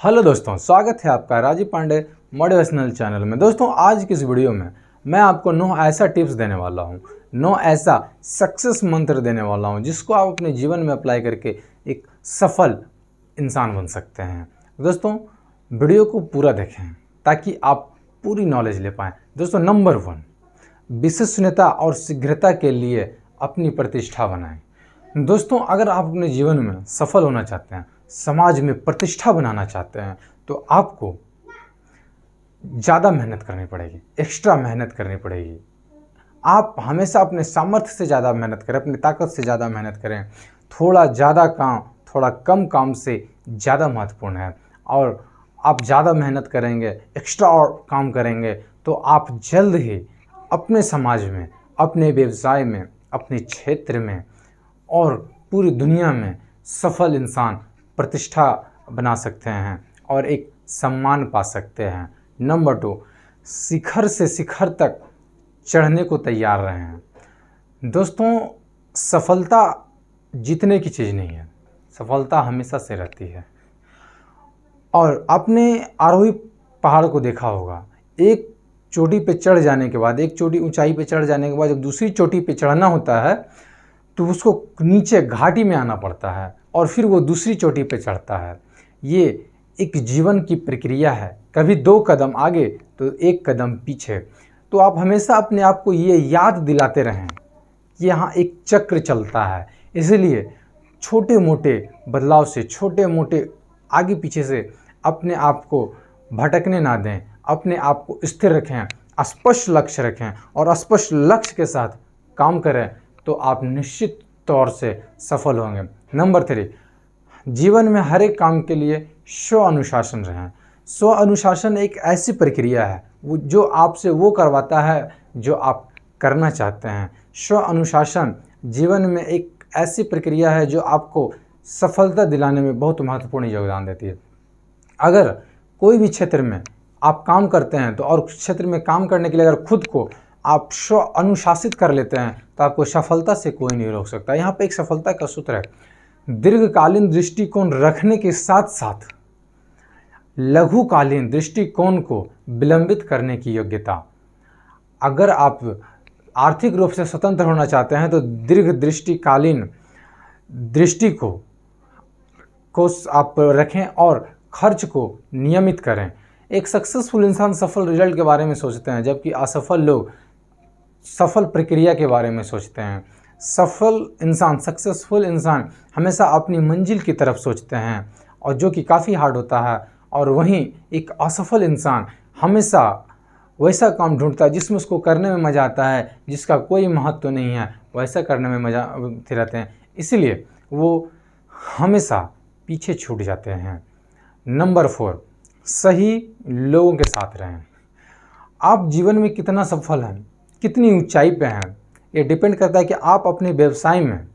Hello दोस्तों, स्वागत है आपका राजीव पांडे मोटिवेशनल चैनल में। दोस्तों, आज की इस वीडियो में मैं आपको 9 ऐसा टिप्स देने वाला हूं, 9 ऐसा सक्सेस मंत्र देने वाला हूं जिसको आप अपने जीवन में अप्लाई करके एक सफल इंसान बन सकते हैं। दोस्तों, वीडियो को पूरा देखें ताकि आप पूरी नॉलेज ले पाएँ। दोस्तों, नंबर 1, विश्वसनीयता और शीघ्रता के लिए अपनी प्रतिष्ठा बनाएं। दोस्तों, अगर आप अपने जीवन में सफल होना चाहते हैं, समाज में प्रतिष्ठा बनाना चाहते हैं, तो आपको ज़्यादा मेहनत करनी पड़ेगी, एक्स्ट्रा मेहनत करनी पड़ेगी। आप हमेशा अपने सामर्थ्य से ज़्यादा मेहनत करें, अपनी ताकत से ज़्यादा मेहनत करें। थोड़ा ज़्यादा काम थोड़ा कम काम से ज़्यादा महत्वपूर्ण है। और आप ज़्यादा मेहनत करेंगे, एक्स्ट्रा और काम करेंगे, तो आप जल्द ही अपने समाज में, अपने व्यवसाय में, अपने क्षेत्र में और पूरी दुनिया में सफल इंसान प्रतिष्ठा बना सकते हैं और एक सम्मान पा सकते हैं। नंबर 2, शिखर से शिखर तक चढ़ने को तैयार रहें। दोस्तों, सफलता जीतने की चीज़ नहीं है, सफलता हमेशा से रहती है। और आपने आरोही पहाड़ को देखा होगा, एक चोटी पे चढ़ जाने के बाद, एक चोटी ऊंचाई पे चढ़ जाने के बाद जब दूसरी चोटी पे चढ़ना होता है तो उसको नीचे घाटी में आना पड़ता है और फिर वो दूसरी चोटी पे चढ़ता है। ये एक जीवन की प्रक्रिया है, कभी 2 कदम आगे तो 1 कदम पीछे। तो आप हमेशा अपने आप को ये याद दिलाते रहें कि यहाँ एक चक्र चलता है। इसलिए छोटे मोटे बदलाव से, छोटे मोटे आगे पीछे से अपने आप को भटकने ना दें, अपने आप को स्थिर रखें, स्पष्ट लक्ष्य रखें और स्पष्ट लक्ष्य के साथ काम करें तो आप निश्चित तौर से सफल होंगे। नंबर 3, जीवन में हर एक काम के लिए स्व अनुशासन रहें। स्व अनुशासन एक ऐसी प्रक्रिया है जो आपसे वो करवाता है जो आप करना चाहते हैं। स्व अनुशासन जीवन में एक ऐसी प्रक्रिया है जो आपको सफलता दिलाने में बहुत महत्वपूर्ण योगदान देती है। अगर कोई भी क्षेत्र में आप काम करते हैं तो और क्षेत्र में काम करने के लिए अगर खुद को आप स्व अनुशासित कर लेते हैं तो आपको सफलता से कोई नहीं रोक सकता। यहाँ पे एक सफलता का सूत्र है, दीर्घकालीन दृष्टिकोण रखने के साथ साथ लघुकालीन दृष्टिकोण को विलंबित करने की योग्यता। अगर आप आर्थिक रूप से स्वतंत्र होना चाहते हैं तो दीर्घ दृष्टिकालीन दृष्टि को आप रखें और खर्च को नियमित करें। एक सक्सेसफुल इंसान सफल रिजल्ट के बारे में सोचते हैं, जबकि असफल लोग सफल प्रक्रिया के बारे में सोचते हैं। सफल इंसान, सक्सेसफुल इंसान हमेशा अपनी मंजिल की तरफ सोचते हैं और जो कि काफ़ी हार्ड होता है। और वहीं एक असफल इंसान हमेशा वैसा काम ढूंढता है जिसमें उसको करने में मज़ा आता है, जिसका कोई महत्व नहीं है, वैसा करने में मज़ा रहते हैं, इसलिए वो हमेशा पीछे छूट जाते हैं। नंबर 4, सही लोगों के साथ रहें। आप जीवन में कितना सफल हैं, कितनी ऊंचाई पे हैं, ये डिपेंड करता है कि आप अपने व्यवसाय में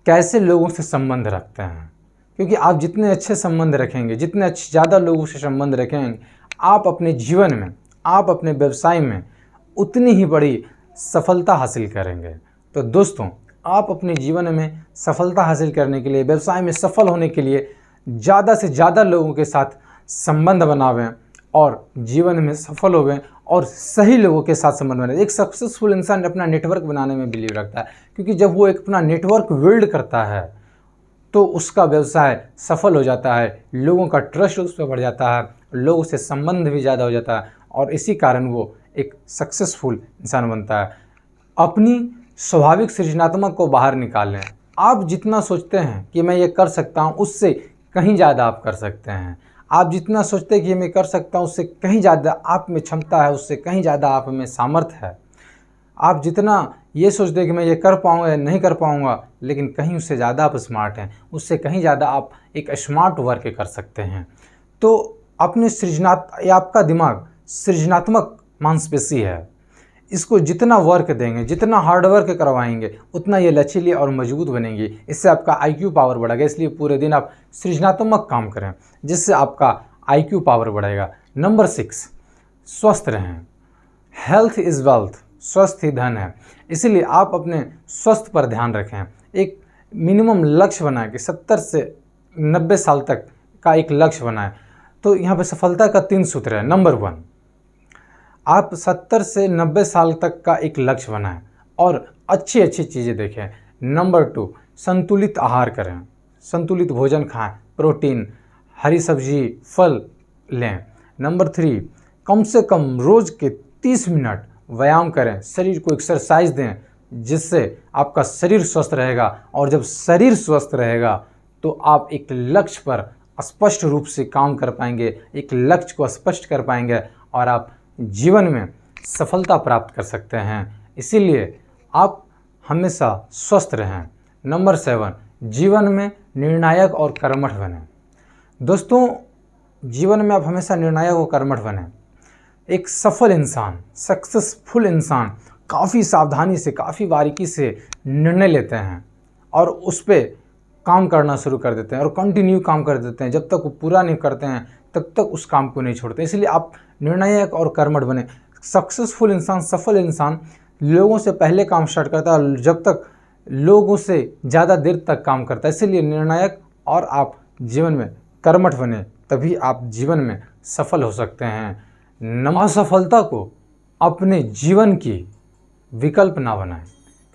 कैसे लोगों से संबंध रखते हैं। क्योंकि आप जितने अच्छे संबंध रखेंगे, जितने अच्छे ज़्यादा लोगों से संबंध रखेंगे, आप अपने जीवन में, आप अपने व्यवसाय में उतनी ही बड़ी सफलता हासिल करेंगे। तो दोस्तों, आप अपने जीवन में सफलता हासिल करने के लिए, व्यवसाय में सफल होने के लिए ज़्यादा से ज़्यादा लोगों के साथ संबंध बनावें और जीवन में सफल होवें और सही लोगों के साथ संबंध बनाएं। एक सक्सेसफुल इंसान अपना नेटवर्क बनाने में बिलीव रखता है, क्योंकि जब वो एक अपना नेटवर्क बिल्ड करता है तो उसका व्यवसाय सफल हो जाता है, लोगों का ट्रस्ट उस पर बढ़ जाता है, लोगों से संबंध भी ज़्यादा हो जाता है और इसी कारण वो एक सक्सेसफुल इंसान बनता है। अपनी स्वाभाविक सृजनात्मक को बाहर निकालें। आप जितना सोचते हैं कि मैं ये कर सकता हूँ, उससे कहीं ज़्यादा आप कर सकते हैं। आप जितना सोचते हैं कि मैं कर सकता हूँ, उससे कहीं ज़्यादा आप में क्षमता है, उससे कहीं ज़्यादा आप में सामर्थ्य है। आप जितना ये सोचते हैं कि मैं ये कर पाऊँगा या नहीं कर पाऊँगा, लेकिन कहीं उससे ज़्यादा आप स्मार्ट हैं, उससे कहीं ज़्यादा आप एक स्मार्ट वर्क कर सकते हैं। तो अपने आपका दिमाग सृजनात्मक मांसपेशी है, इसको जितना वर्क देंगे, जितना हार्ड वर्क करवाएंगे, उतना ये लचीली और मजबूत बनेंगी। इससे आपका IQ पावर बढ़ेगा। इसलिए पूरे दिन आप सृजनात्मक काम करें, जिससे आपका IQ पावर बढ़ेगा। नंबर 6, स्वस्थ रहें। हेल्थ इज़ वेल्थ, स्वस्थ ही धन है। इसीलिए आप अपने स्वास्थ्य पर ध्यान रखें। एक मिनिमम लक्ष्य बनाएं कि 70 से 90 साल तक का एक लक्ष्य बनाएं। तो यहाँ पे सफलता का 3 सूत्र है। नंबर 1, आप 70 से 90 साल तक का एक लक्ष्य बनाएं और अच्छी अच्छी चीज़ें देखें। नंबर 2, संतुलित आहार करें, संतुलित भोजन खाएं, प्रोटीन, हरी सब्जी, फल लें। नंबर 3, कम से कम रोज़ के 30 मिनट व्यायाम करें, शरीर को एक्सरसाइज दें, जिससे आपका शरीर स्वस्थ रहेगा। और जब शरीर स्वस्थ रहेगा तो आप एक लक्ष्य पर स्पष्ट रूप से काम कर पाएंगे, एक लक्ष्य को स्पष्ट कर पाएंगे और आप जीवन में सफलता प्राप्त कर सकते हैं। इसीलिए आप हमेशा स्वस्थ रहें। नंबर 7, जीवन में निर्णायक और कर्मठ बने। दोस्तों, जीवन में आप हमेशा निर्णायक और कर्मठ बने। एक सफल इंसान, सक्सेसफुल इंसान काफ़ी सावधानी से, काफ़ी बारीकी से निर्णय लेते हैं और उस पर काम करना शुरू कर देते हैं और कंटिन्यू काम कर देते हैं। जब तक वो पूरा नहीं करते हैं तब तक उस काम को नहीं छोड़ते। इसलिए आप निर्णायक और कर्मठ बने। सक्सेसफुल इंसान, सफल इंसान लोगों से पहले काम स्टार्ट करता है, जब तक लोगों से ज़्यादा देर तक काम करता है। इसलिए निर्णायक और आप जीवन में कर्मठ बने, तभी आप जीवन में सफल हो सकते हैं। असफलता को अपने जीवन की विकल्प ना बनाएं,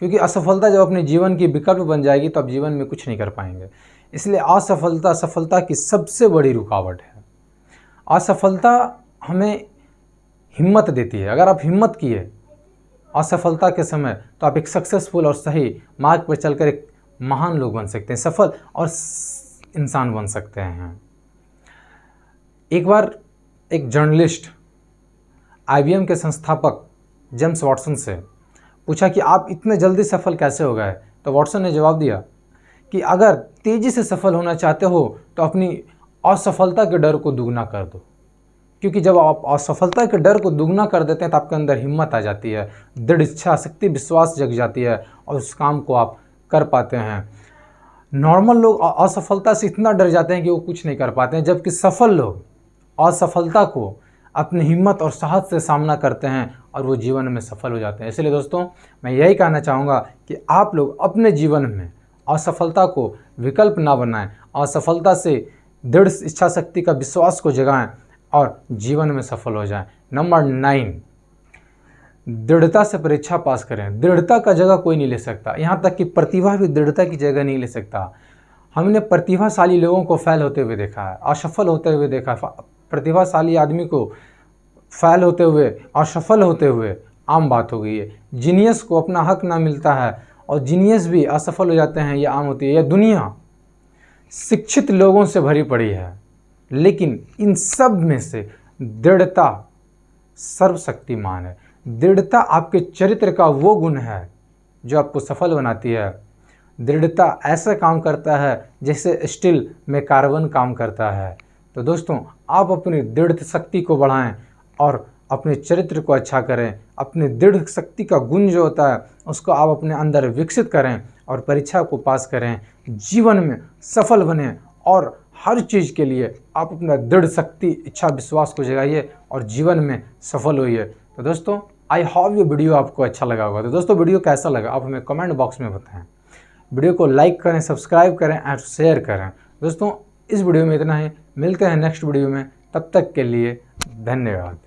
क्योंकि असफलता जब अपने जीवन की विकल्प बन जाएगी तो आप जीवन में कुछ नहीं कर पाएंगे। इसलिए असफलता सफलता की सबसे बड़ी रुकावट है। असफलता हमें हिम्मत देती है। अगर आप हिम्मत किए असफलता के समय तो आप एक सक्सेसफुल और सही मार्ग पर चलकर एक महान लोग बन सकते हैं, सफल और इंसान बन सकते हैं। एक बार एक जर्नलिस्ट IBM के संस्थापक जेम्स वाटसन से पूछा कि आप इतने जल्दी सफल कैसे हो गए। तो वाटसन ने जवाब दिया कि अगर तेज़ी से सफल होना चाहते हो तो अपनी असफलता के डर को दुगना कर दो, क्योंकि जब आप असफलता के डर को दुगना कर देते हैं तो आपके अंदर हिम्मत आ जाती है, दृढ़ इच्छा शक्ति, विश्वास जग जाती है और उस काम को आप कर पाते हैं। नॉर्मल लोग असफलता से इतना डर जाते हैं कि वो कुछ नहीं कर पाते हैं, जबकि सफल लोग असफलता को अपनी हिम्मत और साहस से सामना करते हैं और वो जीवन में सफल हो जाते हैं। इसलिए दोस्तों, मैं यही कहना चाहूँगा कि आप लोग अपने जीवन में असफलता को विकल्प ना बनाएं, असफलता से दृढ़ इच्छा शक्ति का विश्वास को जगाएं और जीवन में सफल हो जाएं। नंबर 9, दृढ़ता से परीक्षा पास करें। दृढ़ता का जगह कोई नहीं ले सकता, यहाँ तक कि प्रतिभा भी दृढ़ता की जगह नहीं ले सकता। हमने प्रतिभाशाली लोगों को फेल होते हुए देखा है, असफल होते हुए देखा है। प्रतिभाशाली आदमी को फेल होते हुए, असफल होते हुए आम बात हो गई है। जीनियस को अपना हक ना मिलता है और जीनियस भी असफल हो जाते हैं, ये आम होती है। यह दुनिया शिक्षित लोगों से भरी पड़ी है, लेकिन इन सब में से दृढ़ता सर्वशक्तिमान है। दृढ़ता आपके चरित्र का वो गुण है जो आपको सफल बनाती है। दृढ़ता ऐसा काम करता है जैसे स्टील में कार्बन काम करता है। तो दोस्तों, आप अपनी दृढ़ शक्ति को बढ़ाएं और अपने चरित्र को अच्छा करें। अपनी दृढ़ शक्ति का गुण जो होता है उसको आप अपने अंदर विकसित करें और परीक्षा को पास करें, जीवन में सफल बने और हर चीज़ के लिए आप अपना दृढ़ शक्ति, इच्छा, विश्वास को जगाइए और जीवन में सफल होइए। तो दोस्तों, आई होप ये वीडियो आपको अच्छा लगा होगा। तो दोस्तों, वीडियो कैसा लगा आप हमें कमेंट बॉक्स में बताएं। वीडियो को लाइक करें, सब्सक्राइब करें और शेयर करें। दोस्तों, इस वीडियो में इतना ही। मिलते हैं नेक्स्ट वीडियो में, तब तक के लिए धन्यवाद।